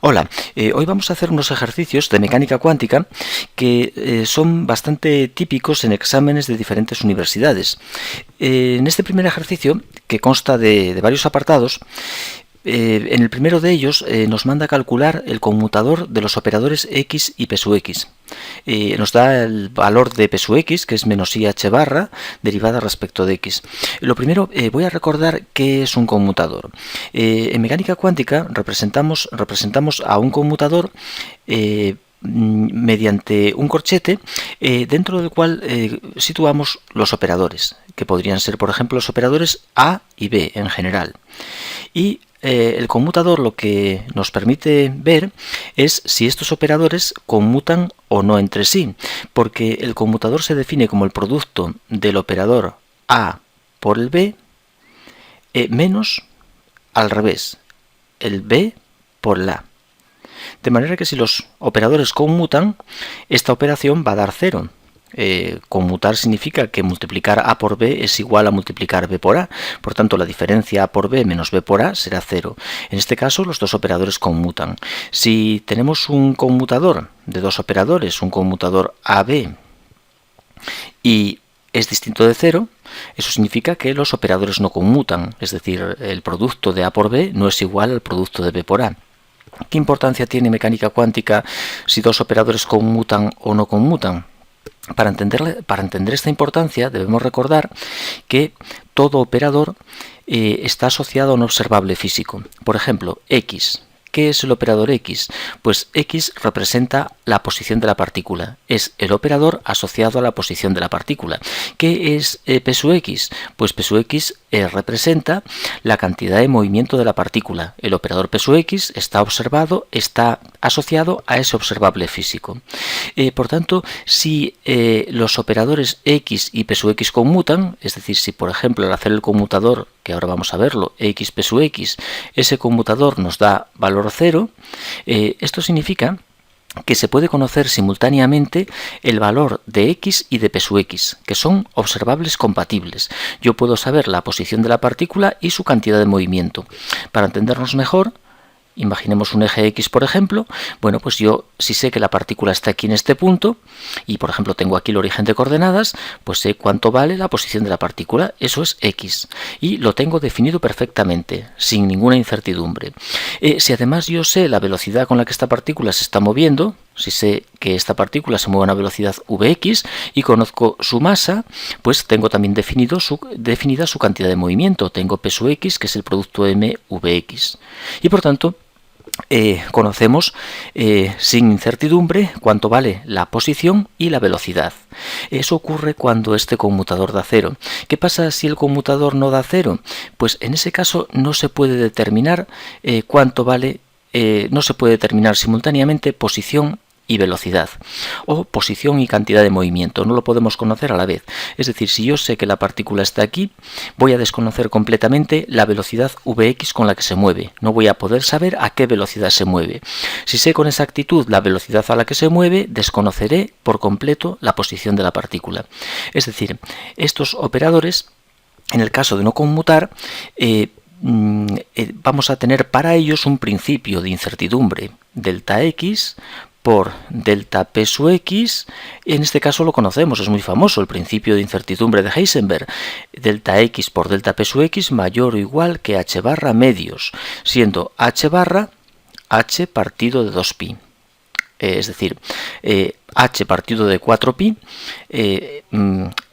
Hola, hoy vamos a hacer unos ejercicios de mecánica cuántica que son bastante típicos en exámenes de diferentes universidades. En este primer ejercicio, que consta de varios apartados, en el primero de ellos nos manda a calcular el conmutador de los operadores x y p sub x. Nos da el valor de p sub x, que es menos i h barra, derivada respecto de x. Lo primero, voy a recordar qué es un conmutador. En mecánica cuántica representamos a un conmutador mediante un corchete dentro del cual situamos los operadores, que podrían ser, por ejemplo, los operadores a y b en general. Y el conmutador lo que nos permite ver es si estos operadores conmutan o no entre sí, porque el conmutador se define como el producto del operador a por el b menos, al revés, el b por el a. De manera que si los operadores conmutan, esta operación va a dar 0. Conmutar significa que multiplicar a por b es igual a multiplicar b por a, por tanto la diferencia a por b menos b por a será 0. En este caso los dos operadores conmutan. Si tenemos un conmutador de dos operadores, un conmutador AB, y es distinto de 0, eso significa que los operadores no conmutan, es decir, el producto de a por b no es igual al producto de b por a. ¿Qué importancia tiene mecánica cuántica si dos operadores conmutan o no conmutan? Para entender esta importancia debemos recordar que todo operador está asociado a un observable físico. Por ejemplo, x. ¿Qué es el operador x? Pues x representa la posición de la partícula. Es el operador asociado a la posición de la partícula. ¿Qué es p sub x? Pues p sub x representa la cantidad de movimiento de la partícula. El operador p sub x está asociado a ese observable físico. Por tanto, si los operadores x y p sub x conmutan, es decir, si por ejemplo al hacer el conmutador, que ahora vamos a verlo, x p sub x, ese conmutador nos da valor 0, esto significa que se puede conocer simultáneamente el valor de x y de p sub x, que son observables compatibles. Yo puedo saber la posición de la partícula y su cantidad de movimiento. Para entendernos mejor, imaginemos un eje X, por ejemplo. Bueno, pues yo si sé que la partícula está aquí en este punto y, por ejemplo, tengo aquí el origen de coordenadas, pues sé cuánto vale la posición de la partícula. Eso es X. Y lo tengo definido perfectamente, sin ninguna incertidumbre. Si además yo sé la velocidad con la que esta partícula se está moviendo, si sé que esta partícula se mueve a una velocidad Vx y conozco su masa, pues tengo también definida su cantidad de movimiento. Tengo p sub x, que es el producto mvx. Y por tanto, conocemos sin incertidumbre cuánto vale la posición y la velocidad. Eso ocurre cuando este conmutador da 0. ¿Qué pasa si el conmutador no da 0? Pues en ese caso no se puede determinar cuánto vale, no se puede determinar simultáneamente posición y velocidad, o posición y cantidad de movimiento. No lo podemos conocer a la vez. Es decir, si yo sé que la partícula está aquí, voy a desconocer completamente la velocidad Vx con la que se mueve. No voy a poder saber a qué velocidad se mueve. Si sé con exactitud la velocidad a la que se mueve, desconoceré por completo la posición de la partícula. Es decir, estos operadores, en el caso de no conmutar, vamos a tener para ellos un principio de incertidumbre, delta x por delta p sub x. En este caso lo conocemos, es muy famoso, el principio de incertidumbre de Heisenberg. Delta x por delta p sub x mayor o igual que h barra medios, siendo h barra h partido de 2pi. Es decir, h partido de 4pi,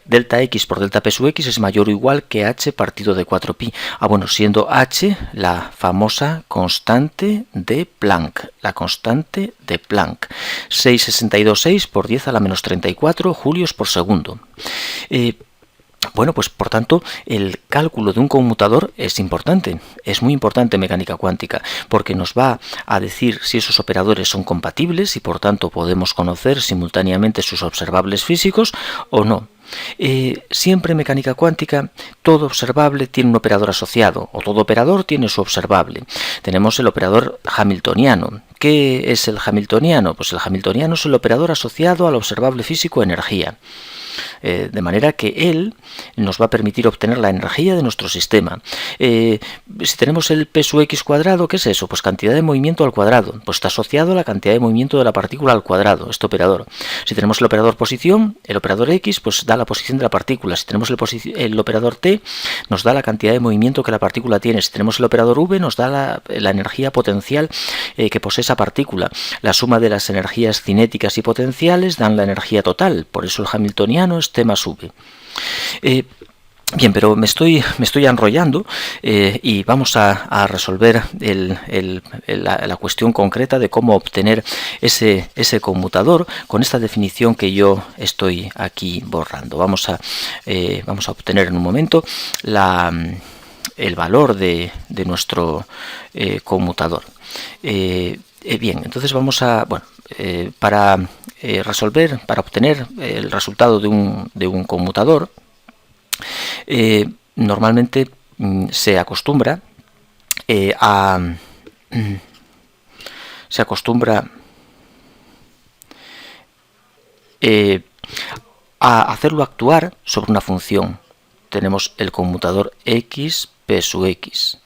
delta x por delta p sub x es mayor o igual que h partido de 4pi. Bueno, siendo h la famosa constante de Planck. La constante de Planck. 6,626 por 10 a la menos 34 julios por segundo. Bueno, pues por tanto, el cálculo de un conmutador es importante, es muy importante en mecánica cuántica, porque nos va a decir si esos operadores son compatibles y por tanto podemos conocer simultáneamente sus observables físicos o no. Siempre en mecánica cuántica todo observable tiene un operador asociado, o todo operador tiene su observable. Tenemos el operador hamiltoniano. ¿Qué es el hamiltoniano? Pues el hamiltoniano es el operador asociado al observable físico energía. De manera que él nos va a permitir obtener la energía de nuestro sistema. Si tenemos el P sub x cuadrado, ¿qué es eso? Pues cantidad de movimiento al cuadrado. Pues está asociado a la cantidad de movimiento de la partícula al cuadrado, este operador. Si tenemos el operador posición, el operador x, pues da la posición de la partícula. Si tenemos el operador t, nos da la cantidad de movimiento que la partícula tiene. Si tenemos el operador v, nos da la energía potencial que posee esa partícula. La suma de las energías cinéticas y potenciales dan la energía total. Por eso el hamiltoniano es T más V. Bien, pero me estoy enrollando y vamos a resolver la cuestión concreta de cómo obtener ese conmutador con esta definición que yo estoy aquí borrando. Vamos a obtener en un momento el valor de nuestro conmutador. Bien, entonces vamos a... para obtener el resultado de un conmutador, normalmente se acostumbra a hacerlo actuar sobre una función. Tenemos el conmutador x, p sub x,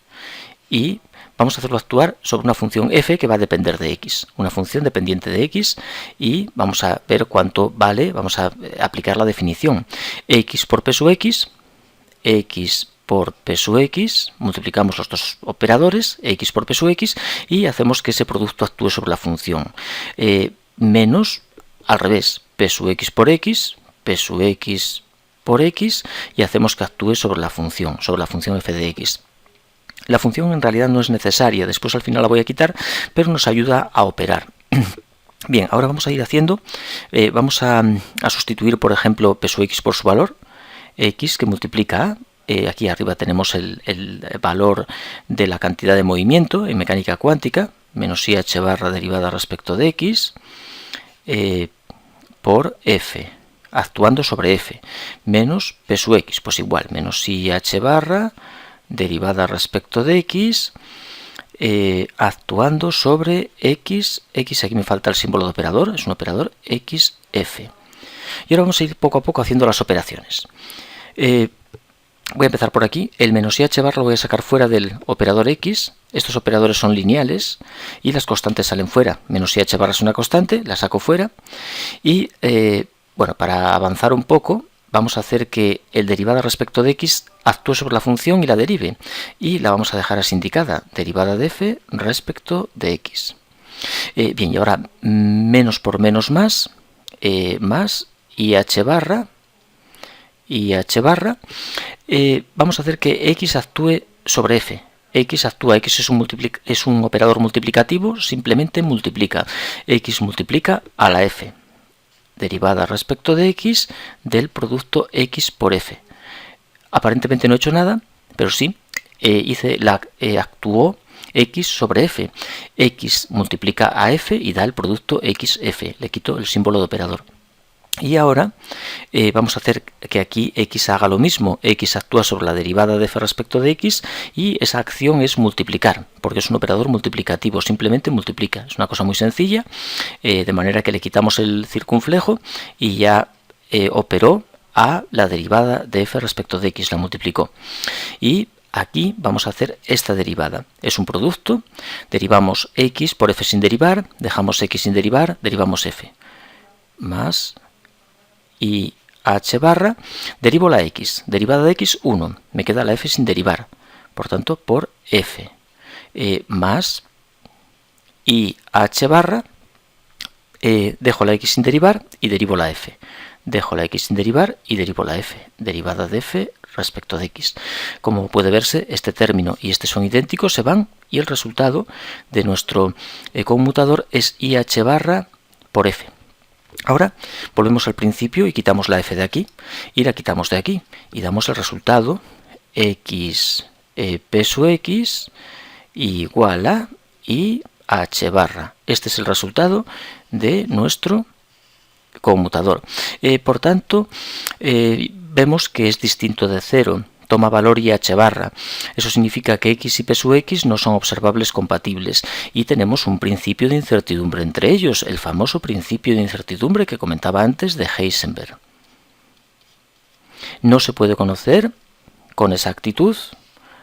y vamos a hacerlo actuar sobre una función f que va a depender de x, una función dependiente de x, y vamos a ver cuánto vale. Vamos a aplicar la definición x por p sub x, x por p sub x, multiplicamos los dos operadores, x por p sub x, y hacemos que ese producto actúe sobre la función, menos, al revés, p sub x por x, p sub x por x, y hacemos que actúe sobre la función f de x. La función en realidad no es necesaria, después al final la voy a quitar, pero nos ayuda a operar. Bien, ahora vamos a ir haciendo, vamos a sustituir, por ejemplo, p sub x por su valor, x que multiplica a. Aquí arriba tenemos el valor de la cantidad de movimiento en mecánica cuántica, menos IH barra derivada respecto de x, por f, actuando sobre f, menos p sub x, pues igual, menos IH barra derivada respecto de x, actuando sobre x, aquí me falta el símbolo de operador, es un operador xf. Y ahora vamos a ir poco a poco haciendo las operaciones. Voy a empezar por aquí, el menos IH barra lo voy a sacar fuera del operador x, estos operadores son lineales y las constantes salen fuera, menos IH barra es una constante, la saco fuera, y bueno, para avanzar un poco, vamos a hacer que el derivada respecto de x actúe sobre la función y la derive, y la vamos a dejar así indicada, derivada de f respecto de x. Bien, y ahora menos por menos más IH barra, vamos a hacer que x actúe sobre f. X actúa, x es un operador multiplicativo, simplemente multiplica. X multiplica a la f, derivada respecto de x del producto x por f. Aparentemente no he hecho nada, pero sí, actuó x sobre f. X multiplica a f y da el producto xf. Le quito el símbolo de operador. Y ahora vamos a hacer que aquí x haga lo mismo. X actúa sobre la derivada de f respecto de x, y esa acción es multiplicar, porque es un operador multiplicativo, simplemente multiplica. Es una cosa muy sencilla, de manera que le quitamos el circunflejo y ya operó a la derivada de f respecto de x, la multiplicó. Y aquí vamos a hacer esta derivada. Es un producto, derivamos x por f sin derivar, dejamos x sin derivar, derivamos f. Más y h barra, derivo la x, derivada de x 1, me queda la f sin derivar, por tanto por f, más y h barra, dejo la x sin derivar y derivo la f, dejo la x sin derivar y derivo la f, derivada de f respecto de x. Como puede verse, este término y este son idénticos, se van, y el resultado de nuestro conmutador es IH barra por f. Ahora volvemos al principio y quitamos la f de aquí y la quitamos de aquí y damos el resultado x p sub x igual a IH barra. Este es el resultado de nuestro conmutador. Por tanto, vemos que es distinto de 0. Toma valor IH barra. Eso significa que x y p sub x no son observables compatibles y tenemos un principio de incertidumbre entre ellos, el famoso principio de incertidumbre que comentaba antes de Heisenberg. No se puede conocer con exactitud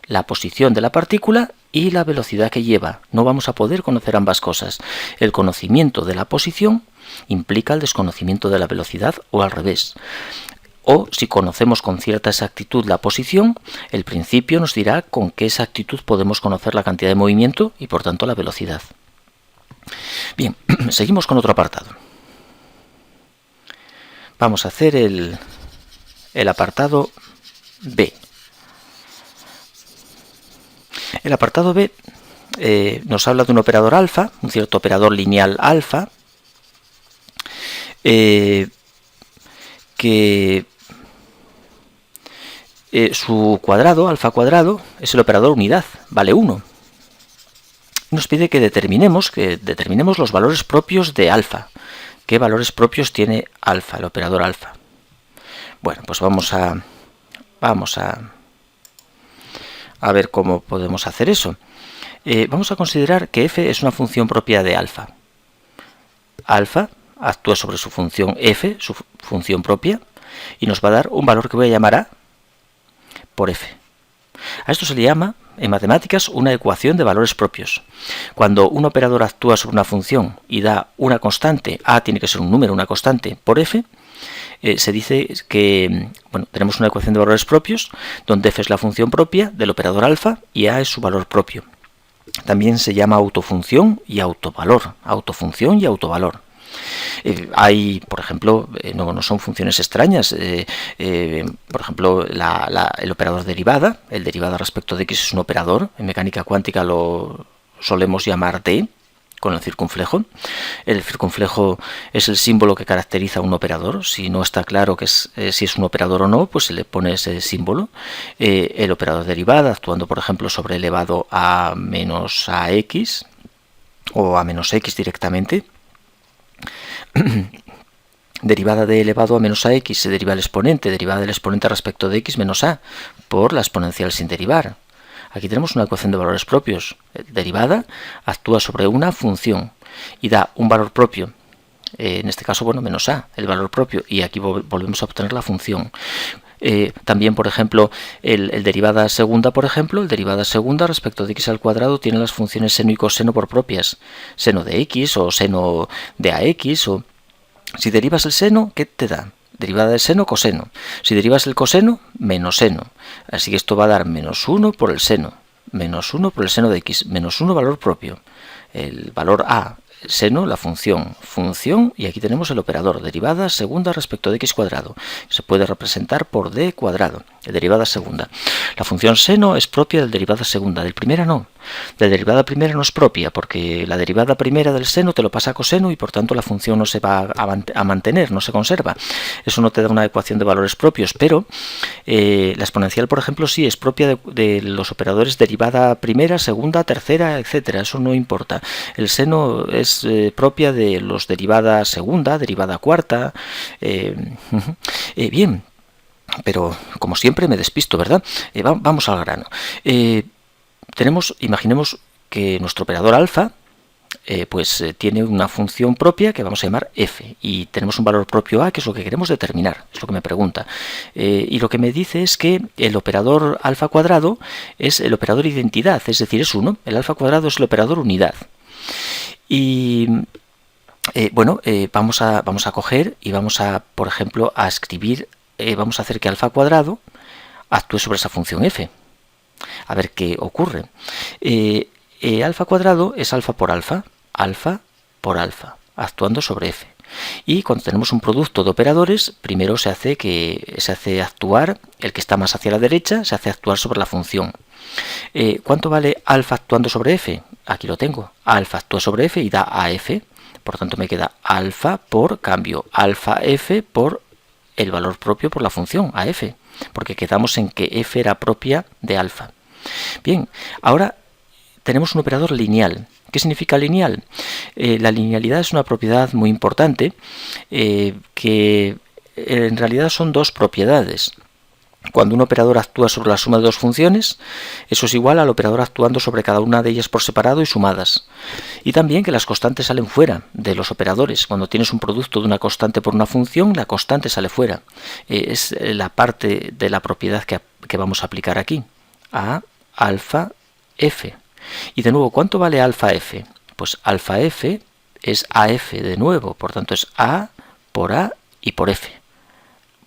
la posición de la partícula y la velocidad que lleva. No vamos a poder conocer ambas cosas. El conocimiento de la posición implica el desconocimiento de la velocidad o al revés. O si conocemos con cierta exactitud la posición, el principio nos dirá con qué exactitud podemos conocer la cantidad de movimiento y por tanto la velocidad. Bien, seguimos con otro apartado. Vamos a hacer el apartado B. El apartado B nos habla de un operador alfa, un cierto operador lineal alfa, que su cuadrado, alfa cuadrado, es el operador unidad, vale 1. Nos pide que determinemos los valores propios de alfa. ¿Qué valores propios tiene alfa, el operador alfa? Bueno, pues vamos a ver cómo podemos hacer eso. Vamos a considerar que f es una función propia de alfa. Alfa actúa sobre su función f, su función propia, y nos va a dar un valor que voy a llamar a por f. A esto se le llama, en matemáticas, una ecuación de valores propios. Cuando un operador actúa sobre una función y da una constante, a tiene que ser un número, una constante, por f, se dice que tenemos una ecuación de valores propios, donde f es la función propia del operador alfa y a es su valor propio. También se llama autofunción y autovalor. Autofunción y autovalor. Hay, por ejemplo, no son funciones extrañas, por ejemplo, el operador derivada, el derivada respecto de x es un operador, en mecánica cuántica lo solemos llamar d, con el circunflejo. El circunflejo es el símbolo que caracteriza a un operador. Si no está claro si es un operador o no, pues se le pone ese símbolo. El operador derivada, actuando por ejemplo sobre elevado a menos ax o a menos x directamente. Derivada de elevado a menos ax se deriva el exponente, derivada del exponente respecto de x menos a, por la exponencial sin derivar. Aquí tenemos una ecuación de valores propios. Derivada actúa sobre una función y da un valor propio. En este caso, menos a, el valor propio. Y aquí volvemos a obtener la función. También, por ejemplo, el derivada segunda, el derivada segunda respecto de x al cuadrado tiene las funciones seno y coseno por propias. Seno de x o seno de ax. O si derivas el seno, ¿qué te da? Derivada del seno, coseno. Si derivas el coseno, menos seno. Así que esto va a dar menos 1 por el seno. Menos 1 por el seno de x. Menos 1 valor propio. El valor a, seno, la función. Función, y aquí tenemos el operador. Derivada segunda respecto de x cuadrado. Se puede representar por d cuadrado. Derivada segunda. La función seno es propia del derivada segunda. Del primera no. La derivada primera no es propia, porque la derivada primera del seno te lo pasa a coseno y por tanto la función no se va a mantener, no se conserva. Eso no te da una ecuación de valores propios, pero la exponencial, por ejemplo, sí es propia de los operadores derivada primera, segunda, tercera, etcétera. Eso no importa. El seno es propia de los derivada segunda, derivada cuarta. Bien, pero como siempre me despisto, ¿verdad? Vamos al grano. Imaginemos que nuestro operador alfa tiene una función propia que vamos a llamar f y tenemos un valor propio a, que es lo que queremos determinar, es lo que me pregunta. Y lo que me dice es que el operador alfa cuadrado es el operador identidad, es decir, es 1. El alfa cuadrado es el operador unidad. Y vamos a coger y vamos a, por ejemplo, a escribir, vamos a hacer que alfa cuadrado actúe sobre esa función f. A ver qué ocurre. Alfa cuadrado es alfa por alfa, actuando sobre f. Y cuando tenemos un producto de operadores, primero se hace actuar el que está más hacia la derecha, se hace actuar sobre la función. ¿Cuánto vale alfa actuando sobre f? Aquí lo tengo. Alfa actúa sobre f y da a f. Por tanto me queda alfa por cambio alfa f por el valor propio por la función a f. Porque quedamos en que f era propia de alfa. Bien, ahora tenemos un operador lineal. ¿Qué significa lineal? La linealidad es una propiedad muy importante que en realidad son dos propiedades. Cuando un operador actúa sobre la suma de dos funciones, eso es igual al operador actuando sobre cada una de ellas por separado y sumadas. Y también que las constantes salen fuera de los operadores. Cuando tienes un producto de una constante por una función, la constante sale fuera. Es la parte de la propiedad que vamos a aplicar aquí. A alfa f. Y de nuevo, ¿cuánto vale alfa f? Pues alfa f es AF de nuevo, por tanto es A por A y por F.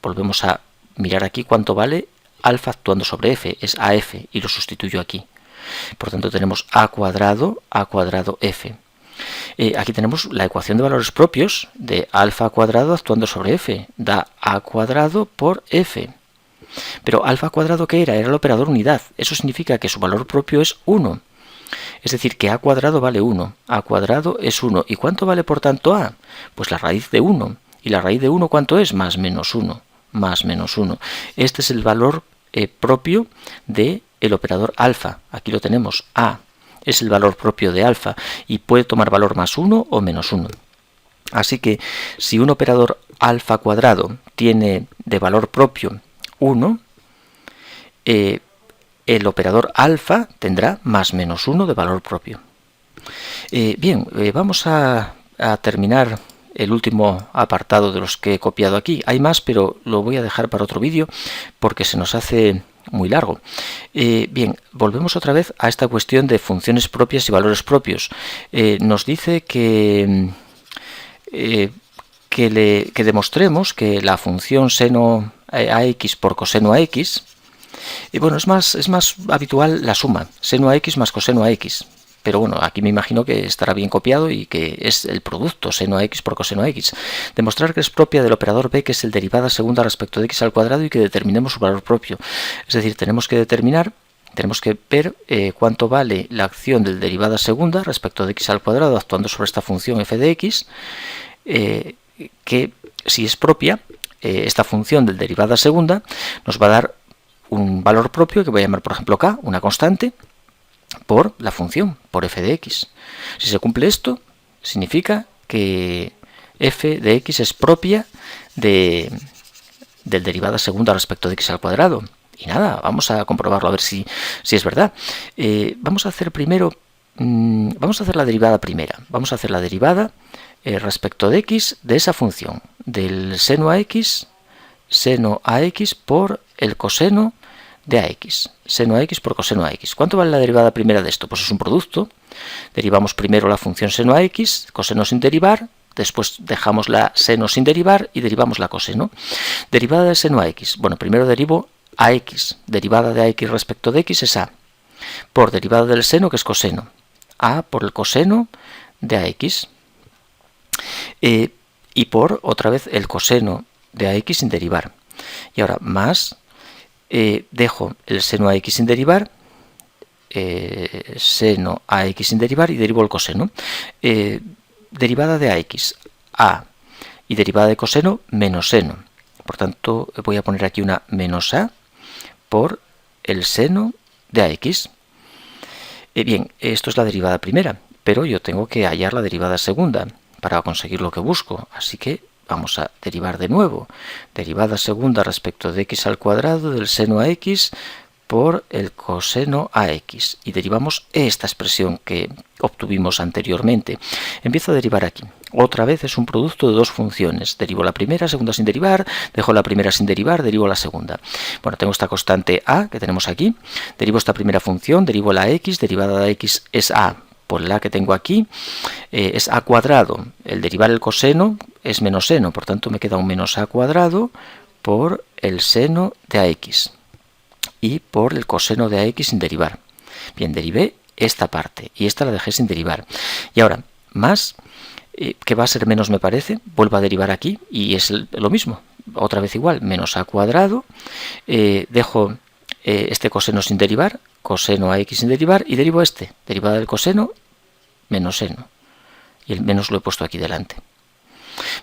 Volvemos a mirar aquí cuánto vale alfa actuando sobre F, es AF y lo sustituyo aquí. Por tanto tenemos A cuadrado F. Aquí tenemos la ecuación de valores propios de alfa cuadrado actuando sobre F, da A cuadrado por F. Pero alfa cuadrado, ¿qué era? Era el operador unidad. Eso significa que su valor propio es 1. Es decir, que A cuadrado vale 1. A cuadrado es 1. ¿Y cuánto vale por tanto A? Pues la raíz de 1. ¿Y la raíz de 1 cuánto es? Más menos 1. Más menos 1. Este es el valor propio del operador alfa. Aquí lo tenemos. A es el valor propio de alfa y puede tomar valor más 1 o menos 1. Así que si un operador alfa cuadrado tiene de valor propio 1, el operador alfa tendrá más menos 1 de valor propio. Vamos a terminar el último apartado de los que he copiado aquí. Hay más, pero lo voy a dejar para otro vídeo porque se nos hace muy largo. Volvemos otra vez a esta cuestión de funciones propias y valores propios. Nos dice que demostremos que la función seno ax por coseno ax, es más habitual la suma, seno ax más coseno ax. Pero bueno, aquí me imagino que estará bien copiado y que es el producto seno ax por coseno ax. Demostrar que es propia del operador b, que es el derivada segunda respecto de x al cuadrado, y que determinemos su valor propio. Es decir, tenemos que ver cuánto vale la acción del derivada segunda respecto de x al cuadrado actuando sobre esta función f de x, que si es propia, esta función del derivada segunda nos va a dar un valor propio que voy a llamar, por ejemplo, k, una constante, por la función, por f de x. Si se cumple esto, significa que f de x es propia del derivada segunda respecto de x al cuadrado. Y nada, vamos a comprobarlo a ver si es verdad. Vamos a hacer la derivada primera. Vamos a hacer la derivada respecto de x de esa función, del seno ax por el coseno de ax, seno ax por coseno ax. ¿Cuánto vale la derivada primera de esto? Pues es un producto. Derivamos primero la función seno ax, coseno sin derivar, después dejamos la seno sin derivar y derivamos la coseno. Derivada de seno ax. Bueno, primero derivo ax. Derivada de ax respecto de x es a. Por derivada del seno, que es coseno. A por el coseno de ax. Y por, otra vez, el coseno de ax sin derivar. Y ahora, más... dejo el seno ax sin derivar, seno ax sin derivar y derivo el coseno. Derivada de ax, a, y derivada de coseno, menos seno. Por tanto, voy a poner aquí una menos a por el seno de ax. Esto es la derivada primera, pero yo tengo que hallar la derivada segunda para conseguir lo que busco, así que vamos a derivar de nuevo. Derivada segunda respecto de x al cuadrado del seno ax por el coseno ax. Y derivamos esta expresión que obtuvimos anteriormente. Empiezo a derivar aquí. Otra vez es un producto de dos funciones. Derivo la primera, segunda sin derivar, dejo la primera sin derivar, derivo la segunda. Bueno, tengo esta constante a que tenemos aquí. Derivo esta primera función, derivo la x, derivada de x es a. Por el a que tengo aquí es a cuadrado. El derivar el coseno es menos seno, por tanto me queda un menos a cuadrado por el seno de ax y por el coseno de ax sin derivar. Bien, derivé esta parte y esta la dejé sin derivar. Y ahora, más, que va a ser menos me parece, vuelvo a derivar aquí y es lo mismo. Otra vez igual, menos a cuadrado, dejo este coseno sin derivar, coseno ax sin derivar, y derivo este, derivada del coseno, menos seno. Y el menos lo he puesto aquí delante.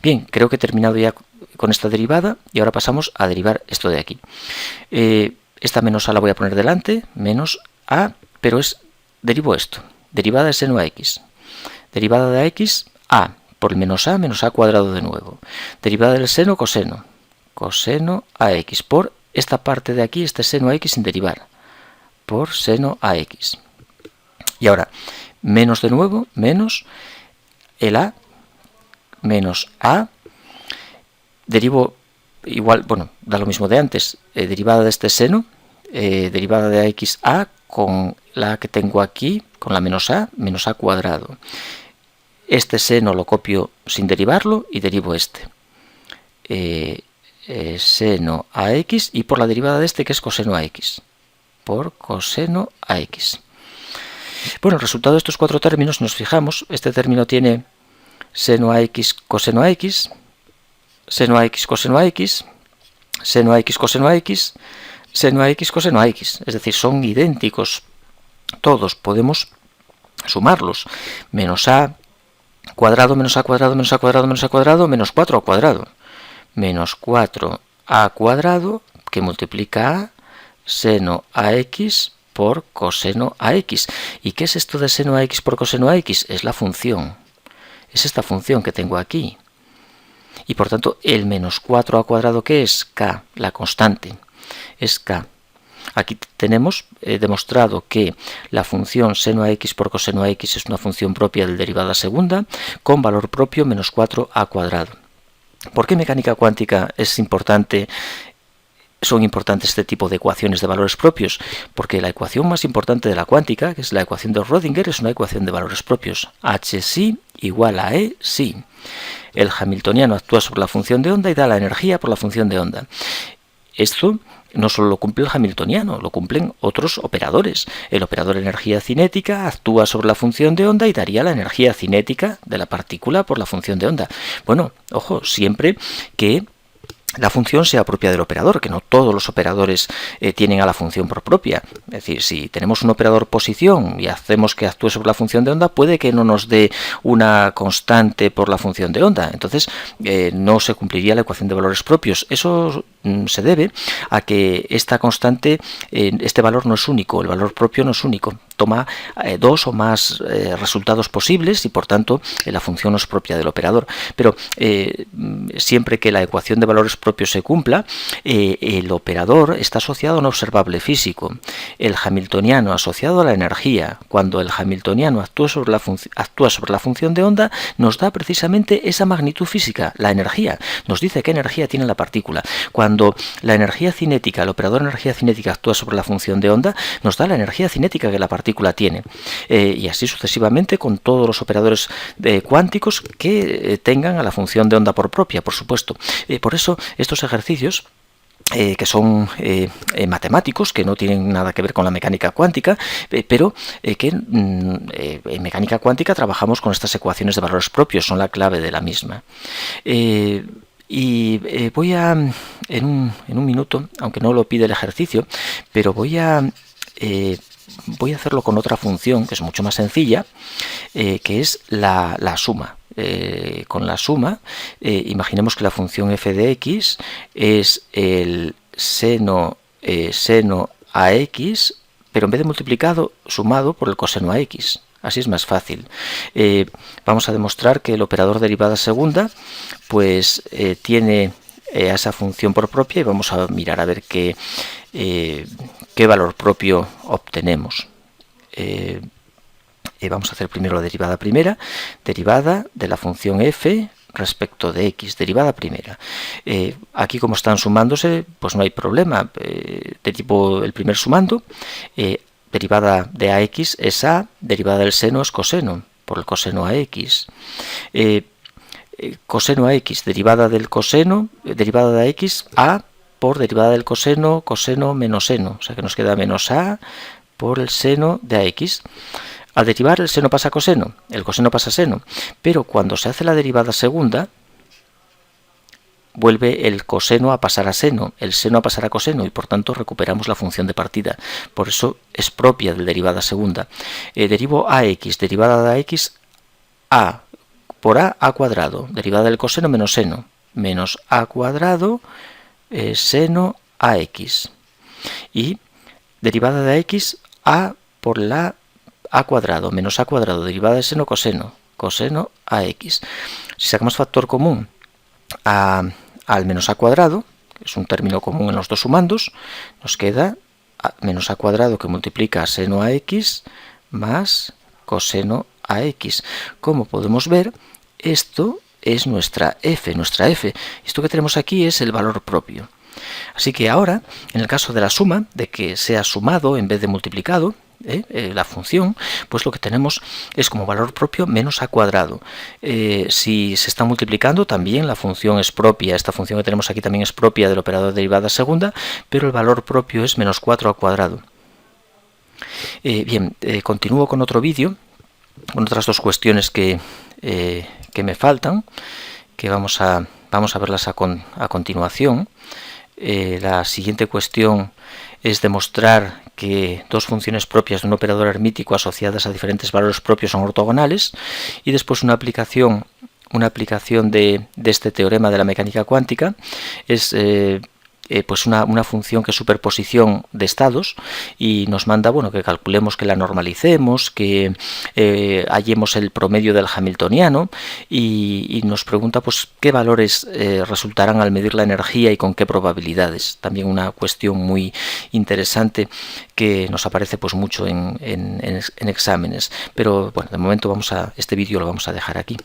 Bien, creo que he terminado ya con esta derivada y ahora pasamos a derivar esto de aquí. Esta menos a la voy a poner delante, menos a, pero es derivo esto. Derivada de seno a x. Derivada de x, a por el menos a cuadrado de nuevo. Derivada del seno, coseno. Coseno a x por esta parte de aquí, este seno a x sin derivar. Por seno a x. Y ahora, menos de nuevo, menos el a, menos a. Derivo igual, bueno, da lo mismo de antes. Derivada de este seno, derivada de x a con la que tengo aquí, con la menos a cuadrado. Este seno lo copio sin derivarlo y derivo este. Seno a x y por la derivada de este que es coseno a x. Por coseno a x. Bueno, el resultado de estos cuatro términos, si nos fijamos, este término tiene seno a x, coseno a x, seno a x, coseno a x, seno a x, coseno a x, seno a x, coseno a x. Es decir, son idénticos todos. Podemos sumarlos. Menos a cuadrado, menos a cuadrado, menos a cuadrado, menos a cuadrado, menos 4 a cuadrado. Menos 4a cuadrado que multiplica a seno a x por coseno a x. ¿Y qué es esto de seno a x por coseno a x? Es la función. Es esta función que tengo aquí. Y por tanto, el menos 4a cuadrado, ¿qué es? K, la constante. Es K. Aquí tenemos demostrado que la función seno a x por coseno a x es una función propia de derivada segunda con valor propio menos 4a cuadrado. ¿Por qué mecánica cuántica son importantes este tipo de ecuaciones de valores propios? Porque la ecuación más importante de la cuántica, que es la ecuación de Rödinger, es una ecuación de valores propios. H psi igual a E psi. El hamiltoniano actúa sobre la función de onda y da la energía por la función de onda. Esto no solo lo cumple el hamiltoniano, lo cumplen otros operadores. El operador energía cinética actúa sobre la función de onda y daría la energía cinética de la partícula por la función de onda. Bueno, ojo, siempre que la función sea propia del operador, que no todos los operadores tienen a la función por propia. Es decir, si tenemos un operador posición y hacemos que actúe sobre la función de onda, puede que no nos dé una constante por la función de onda. Entonces, no se cumpliría la ecuación de valores propios. Eso se debe a que esta constante, este valor no es único, el valor propio no es único. Toma dos o más resultados posibles y por tanto la función no es propia del operador. Pero siempre que la ecuación de valores propios se cumpla, el operador está asociado a un observable físico. El hamiltoniano asociado a la energía. Cuando el hamiltoniano actúa sobre la función de onda, nos da precisamente esa magnitud física, la energía. Nos dice qué energía tiene la partícula. Cuando la energía cinética, el operador energía cinética actúa sobre la función de onda, nos da la energía cinética que la partícula tiene. Y así sucesivamente con todos los operadores cuánticos que tengan a la función de onda por propia, por supuesto. Por eso estos ejercicios que son matemáticos, que no tienen nada que ver con la mecánica cuántica, pero que en mecánica cuántica trabajamos con estas ecuaciones de valores propios, son la clave de la misma. Voy a, en un minuto, aunque no lo pide el ejercicio, pero voy a hacerlo con otra función que es mucho más sencilla, que es la suma. Con la suma, imaginemos que la función f de x es el seno a x, pero en vez de multiplicado, sumado por el coseno a x. Así es más fácil. Vamos a demostrar que el operador derivada segunda pues tiene a esa función por propia y vamos a mirar a ver qué valor propio obtenemos. Vamos a hacer primero la derivada primera, derivada de la función f respecto de x, derivada primera. Aquí como están sumándose, pues no hay problema, de tipo el primer sumando, derivada de ax es a, derivada del seno es coseno, por el coseno a x. Coseno a x, derivada del coseno, derivada de x, a por derivada del coseno, coseno menos seno, o sea que nos queda menos a por el seno de ax. Al derivar el seno pasa a coseno, el coseno pasa a seno, pero cuando se hace la derivada segunda, vuelve el coseno a pasar a seno, el seno a pasar a coseno y por tanto recuperamos la función de partida. Por eso es propia de la derivada segunda. Derivo ax, derivada de ax, a por a cuadrado, derivada del coseno menos seno, menos a cuadrado seno ax. Y derivada de x, a por la a cuadrado menos a cuadrado derivada de seno coseno, coseno ax. Si sacamos factor común al menos a cuadrado, que es un término común en los dos sumandos, nos queda menos a cuadrado que multiplica seno ax más coseno ax. Como podemos ver, esto es nuestra f. Esto que tenemos aquí es el valor propio. Así que ahora, en el caso de la suma, de que sea sumado en vez de multiplicado, la función, pues lo que tenemos es como valor propio menos a cuadrado. Si se está multiplicando, también la función es propia. Esta función que tenemos aquí también es propia del operador de derivada segunda, pero el valor propio es menos 4 a cuadrado. Bien, continúo con otro vídeo, con otras dos cuestiones que me faltan, que vamos a verlas a continuación. La siguiente cuestión es demostrar que dos funciones propias de un operador hermítico asociadas a diferentes valores propios son ortogonales, y después una aplicación de este teorema de la mecánica cuántica es pues una función que es superposición de estados, y nos manda que calculemos, que la normalicemos, que hallemos el promedio del hamiltoniano, y nos pregunta pues qué valores resultarán al medir la energía y con qué probabilidades. También una cuestión muy interesante que nos aparece pues mucho en exámenes. Pero bueno, de momento este vídeo lo vamos a dejar aquí.